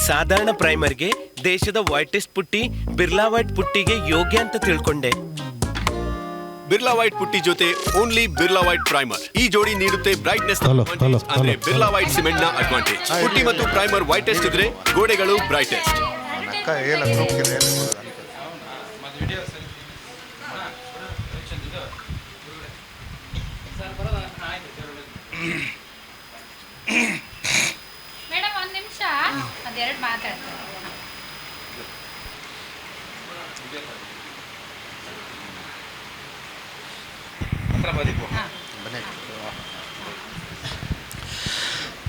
ಸಾಧಾರಣ ಪ್ರೈಮರ್ಗೆ ದೇಶದ ವೈಟೆಸ್ಟ್ ಪುಟ್ಟಿ ಬಿರ್ಲಾ ವೈಟ್ ಪುಟ್ಟಿಗೆ ಯೋಗ್ಯ ಅಂತ ತಿಳ್ಕೊಂಡೆ. ಬಿರ್ಲಾ ವೈಟ್ ಪುಟ್ಟಿ ಜೊತೆ ಓನ್ಲಿ ಬಿರ್ಲಾ ವೈಟ್ ಪ್ರೈಮರ್. ಈ ಜೋಡಿ ನೀಡುತ್ತೆ ಬ್ರೈಟ್ನೆಸ್ ಅಂದ್ರೆ ಬಿರ್ಲಾ ವೈಟ್ ಸಿಮೆಂಟ್ ನ ಅಡ್ವಾಂಟೇಜ್. ಪುಟ್ಟಿ ಮತ್ತು ಪ್ರೈಮರ್ ವೈಟೆಸ್ಟ್ ಇದ್ರೆ ಗೋಡೆಗಳು ಬ್ರೈಟೆಸ್ಟ್. ಮೇಡಮ್ ಒಂದು ನಿಮಿಷ ಅದೆರಡು ಮಾತಾಡ್ತಾರೆ.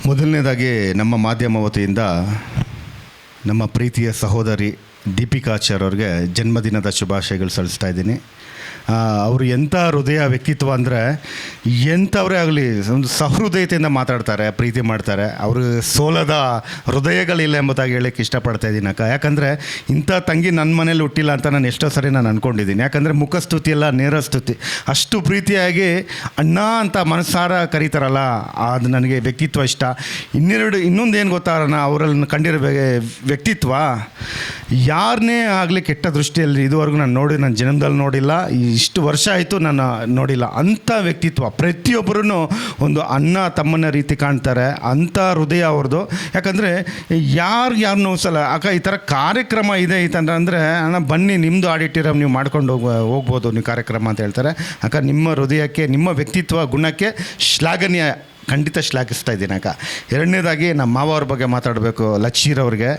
ಮೊದಲನೇದಾಗಿ ನಮ್ಮ ಮಾಧ್ಯಮ ವತಿಯಿಂದ ನಮ್ಮ ಪ್ರೀತಿಯ ಸಹೋದರಿ ದೀಪಿಕಾಚಾರ್ ಅವ್ರಿಗೆ ಜನ್ಮದಿನದ ಶುಭಾಶಯಗಳು ಸಲ್ಲಿಸ್ತಾ ಇದ್ದೀನಿ. ಅವರು ಎಂಥ ಹೃದಯ ವ್ಯಕ್ತಿತ್ವ ಅಂದರೆ ಎಂಥವರೇ ಆಗಲಿ ಒಂದು ಸಹೃದಯತೆಯಿಂದ ಮಾತಾಡ್ತಾರೆ, ಪ್ರೀತಿ ಮಾಡ್ತಾರೆ. ಅವರು ಸೋಲದ ಹೃದಯಗಳಿಲ್ಲ ಎಂಬುದಾಗಿ ಹೇಳೋಕ್ಕೆ ಇಷ್ಟಪಡ್ತಾ ಇದ್ದೀನಿ ಅಕ್ಕ. ಯಾಕಂದರೆ ಇಂಥ ತಂಗಿ ನನ್ನ ಮನೇಲಿ ಹುಟ್ಟಿಲ್ಲ ಅಂತ ನಾನು ಎಷ್ಟೋ ಸರಿ ನಾನು ಅಂದ್ಕೊಂಡಿದ್ದೀನಿ. ಯಾಕಂದರೆ ಮುಖಸ್ತುತಿ ಎಲ್ಲ ನೇರ ಸ್ತುತಿ. ಅಷ್ಟು ಪ್ರೀತಿಯಾಗಿ ಅಣ್ಣ ಅಂತ ಮನಸ್ಸಾರ ಕರೀತಾರಲ್ಲ, ಅದು ನನಗೆ ವ್ಯಕ್ತಿತ್ವ ಇಷ್ಟ. ಇನ್ನೊಂದು ಏನು ಗೊತ್ತಾರಣ, ಅವರಲ್ಲಿ ಕಂಡಿರೋ ವ್ಯಕ್ತಿತ್ವ ಯಾರನ್ನೇ ಆಗಲಿ ಕೆಟ್ಟ ದೃಷ್ಟಿಯಲ್ಲಿ ಇದುವರೆಗೂ ನಾನು ನನ್ನ ಜನ್ಮದಲ್ಲಿ ನೋಡಿಲ್ಲ. ಇಷ್ಟು ವರ್ಷ ಆಯಿತು ನಾನು ನೋಡಿಲ್ಲ. ಅಂಥ ವ್ಯಕ್ತಿತ್ವ ಪ್ರತಿಯೊಬ್ಬರೂ ಒಂದು ಅಣ್ಣ ತಮ್ಮನ ರೀತಿ ಕಾಣ್ತಾರೆ. ಅಂಥ ಹೃದಯ ಅವ್ರದ್ದು. ಯಾಕಂದರೆ ಯಾರನ್ನೂ ನೋಸಲ್ಲ. ಅಕ್ಕ ಈ ಥರ ಕಾರ್ಯಕ್ರಮ ಇದೆ ಅಂದರೆ ಅಣ್ಣ ಬನ್ನಿ, ನಿಮ್ಮದು ಆಡಿಟೋರಿಯಂ ನೀವು ಮಾಡ್ಕೊಂಡು ಹೋಗ್ಬೋದು ನೀವು ಕಾರ್ಯಕ್ರಮ ಅಂತ ಹೇಳ್ತಾರೆ. ಅಕ್ಕ ನಿಮ್ಮ ಹೃದಯಕ್ಕೆ, ನಿಮ್ಮ ವ್ಯಕ್ತಿತ್ವ ಗುಣಕ್ಕೆ ಶ್ಲಾಘನೀಯ, ಖಂಡಿತ ಶ್ಲಾಘಿಸ್ತಾ ಇದ್ದೀನಿ ಅಕ್ಕ. ಎರಡನೇದಾಗಿ ನಮ್ಮ ಮಾವ ಅವ್ರ ಬಗ್ಗೆ ಮಾತಾಡಬೇಕು, ಲಚ್ಚೀರವ್ರಿಗೆ.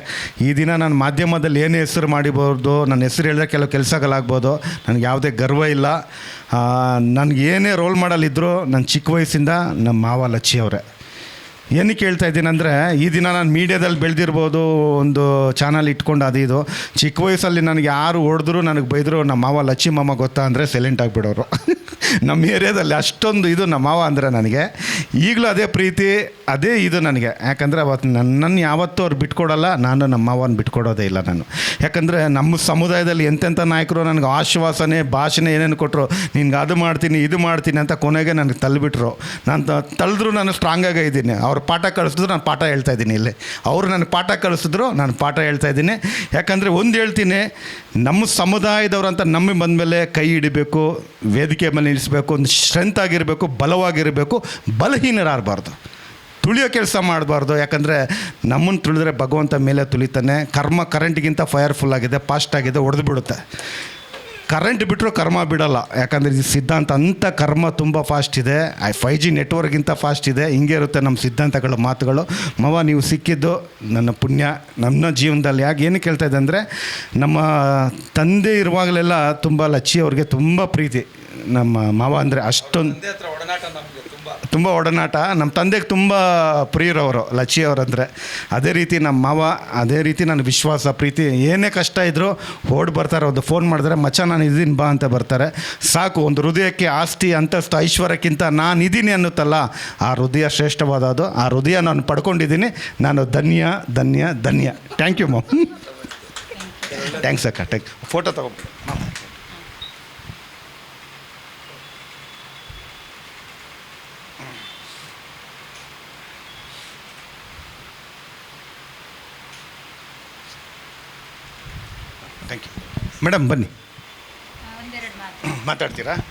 ಈ ದಿನ ನಾನು ಮಾಧ್ಯಮದಲ್ಲಿ ಏನೇ ಹೆಸರು ಮಾಡಿಬೋದು, ನನ್ನ ಹೆಸರು ಹೇಳಿದ್ರೆ ಕೆಲವು ಕೆಲಸಗಳಾಗ್ಬೋದು, ನನಗೆ ಯಾವುದೇ ಗರ್ವ ಇಲ್ಲ. ನನಗೆ ಏನೇ ರೋಲ್ ಮಾಡಲಿದ್ದರೂ ನನ್ನ ಚಿಕ್ಕ ವಯಸ್ಸಿಂದ ನಮ್ಮ ಮಾವ ಲಚ್ಚಿ ಅವರೇ. ಏನಕ್ಕೆ ಹೇಳ್ತಾ ಇದ್ದೀನಿ ಅಂದರೆ, ಈ ದಿನ ನಾನು ಮೀಡಿಯಾದಲ್ಲಿ ಬೆಳೆದಿರ್ಬೋದು, ಒಂದು ಚಾನಲ್ ಇಟ್ಕೊಂಡು ಅದು ಇದು. ಚಿಕ್ಕ ವಯಸ್ಸಲ್ಲಿ ನನಗೆ ಯಾರು ಹೊಡೆದ್ರು, ನನಗೆ ಬೈದರು, ನಮ್ಮ ಮಾವ ಲಚ್ಚಿ ಮಾಮ ಗೊತ್ತಾ ಅಂದರೆ ಸೈಲೆಂಟ್ ಆಗಿಬಿಡೋರು. ನಮ್ಮ ಏರಿಯಾದಲ್ಲಿ ಅಷ್ಟೊಂದು ಇದು ನಮ್ಮ ಮಾವ ಅಂದರೆ ನನಗೆ ಈಗಲೂ ಅದೇ ಪ್ರೀತಿ, ಅದೇ ಇದು ನನಗೆ. ಯಾಕಂದರೆ ಅವತ್ತು ನನ್ನನ್ನು ಯಾವತ್ತೂ ಅವ್ರು ಬಿಟ್ಕೊಡಲ್ಲ, ನಾನು ನಮ್ಮ ಮಾವನ ಬಿಟ್ಕೊಡೋದೇ ಇಲ್ಲ ನಾನು. ಯಾಕಂದರೆ ನಮ್ಮ ಸಮುದಾಯದಲ್ಲಿ ಎಂತೆಂಥ ನಾಯಕರು ನನಗೆ ಆಶ್ವಾಸನೆ ಭಾಷಣ ಏನೇನು ಕೊಟ್ಟರು, ನಿನ್ಗೆ ಅದು ಮಾಡ್ತೀನಿ ಇದು ಮಾಡ್ತೀನಿ ಅಂತ ಕೊನೆಗೆ ನನಗೆ ತಳ್ಳಿಬಿಟ್ರು. ನಾನು ತಳ್ಳಿದ್ರು ನಾನು ಸ್ಟ್ರಾಂಗಾಗೇ ಇದ್ದೀನಿ. ಅವ್ರು ಪಾಠ ಕಳಿಸಿದ್ರು ನಾನು ಪಾಠ ಹೇಳ್ತಾ ಇದ್ದೀನಿ. ಇಲ್ಲಿ ಅವರು ನನಗೆ ಪಾಠ ಕಳಿಸಿದ್ರು, ನಾನು ಪಾಠ ಹೇಳ್ತಾ ಇದ್ದೀನಿ. ಯಾಕಂದರೆ ಒಂದು ಹೇಳ್ತೀನಿ, ನಮ್ಮ ಸಮುದಾಯದವ್ರಂತ ನಮಗೆ ಬಂದಮೇಲೆ ಕೈ ಹಿಡಿಬೇಕು, ವೇದಿಕೆ ಮೇಲೆ ನಿಲ್ಲಿಸಬೇಕು, ಒಂದು ಸ್ಟ್ರೆಂತ್ ಆಗಿರಬೇಕು, ಬಲವಾಗಿರಬೇಕು, ಬಲಹೀನರಾಗಬಾರ್ದು, ತುಳಿಯೋ ಕೆಲಸ ಮಾಡಬಾರ್ದು. ಯಾಕಂದರೆ ನಮ್ಮನ್ನು ತುಳಿದ್ರೆ ಭಗವಂತ ಮೇಲೆ ತುಳಿತಾನೆ. ಕರ್ಮ ಕರೆಂಟ್ಗಿಂತ ಫೈರ್ಫುಲ್ ಆಗಿದೆ, ಫಾಸ್ಟ್ ಆಗಿದೆ, ಹೊಡೆದು ಬಿಡುತ್ತೆ. ಕರೆಂಟ್ ಬಿಟ್ಟರು ಕರ್ಮ ಬಿಡೋಲ್ಲ. ಯಾಕಂದರೆ ಈ ಸಿದ್ಧಾಂತ ಅಂಥ ಕರ್ಮ ತುಂಬ ಫಾಸ್ಟ್ ಇದೆ, 5G ನೆಟ್ವರ್ಕ್ಗಿಂತ ಫಾಸ್ಟ್ ಇದೆ. ಹಿಂಗೆ ಇರುತ್ತೆ ನಮ್ಮ ಸಿದ್ಧಾಂತಗಳ ಮಾತುಗಳು. ಮಾವ ನೀವು ಸಿಕ್ಕಿದ್ದು ನನ್ನ ಪುಣ್ಯ ನಮ್ಮ ಜೀವನದಲ್ಲಿ. ಯಾಕೆ ಏನು ಕೇಳ್ತಾ ಇದೆ ಅಂದರೆ, ನಮ್ಮ ತಂದೆ ಇರುವಾಗಲೆಲ್ಲ ತುಂಬ ಲಚ್ಚಿ ಅವ್ರಿಗೆ ತುಂಬ ಪ್ರೀತಿ. ನಮ್ಮ ಮಾವ ಅಂದರೆ ಅಷ್ಟೊಂದು ತುಂಬ ಒಡನಾಟ. ನಮ್ಮ ತಂದೆಗೆ ತುಂಬ ಪ್ರಿಯರವರು ಲಚ್ಚಿ ಅವರಂದರೆ. ಅದೇ ರೀತಿ ನಮ್ಮ ಮಾವ, ಅದೇ ರೀತಿ ನನ್ನ ವಿಶ್ವಾಸ ಪ್ರೀತಿ. ಏನೇ ಕಷ್ಟ ಇದ್ದರೂ ಓಡಿ ಬರ್ತಾರೆ. ಒಂದು ಫೋನ್ ಮಾಡಿದ್ರೆ ಮಚ್ಚ ನಾನು ಇದೀನಿ ಬಾ ಅಂತ ಬರ್ತಾರೆ. ಸಾಕು. ಒಂದು ಹೃದಯಕ್ಕೆ ಆಸ್ತಿ ಅಂತಸ್ತು ಐಶ್ವರ್ಯಕ್ಕಿಂತ ನಾನು ಇದ್ದೀನಿ ಅನ್ನುತ್ತಲ್ಲ, ಆ ಹೃದಯ ಶ್ರೇಷ್ಠವಾದದ್ದು. ಆ ಹೃದಯ ನಾನು ಪಡ್ಕೊಂಡಿದ್ದೀನಿ. ನಾನು ಧನ್ಯ ಧನ್ಯ ಧನ್ಯ. Thank you ma'am. ಥ್ಯಾಂಕ್ಸ್ ಅಕ್ಕ. ಫೋಟೋ ತಗೊಂಡು ಥ್ಯಾಂಕ್ ಯು ಮೇಡಮ್. ಬನ್ನಿ ಒಂದೆರಡು ಮಾತು ಮಾತಾಡ್ತೀರಾ?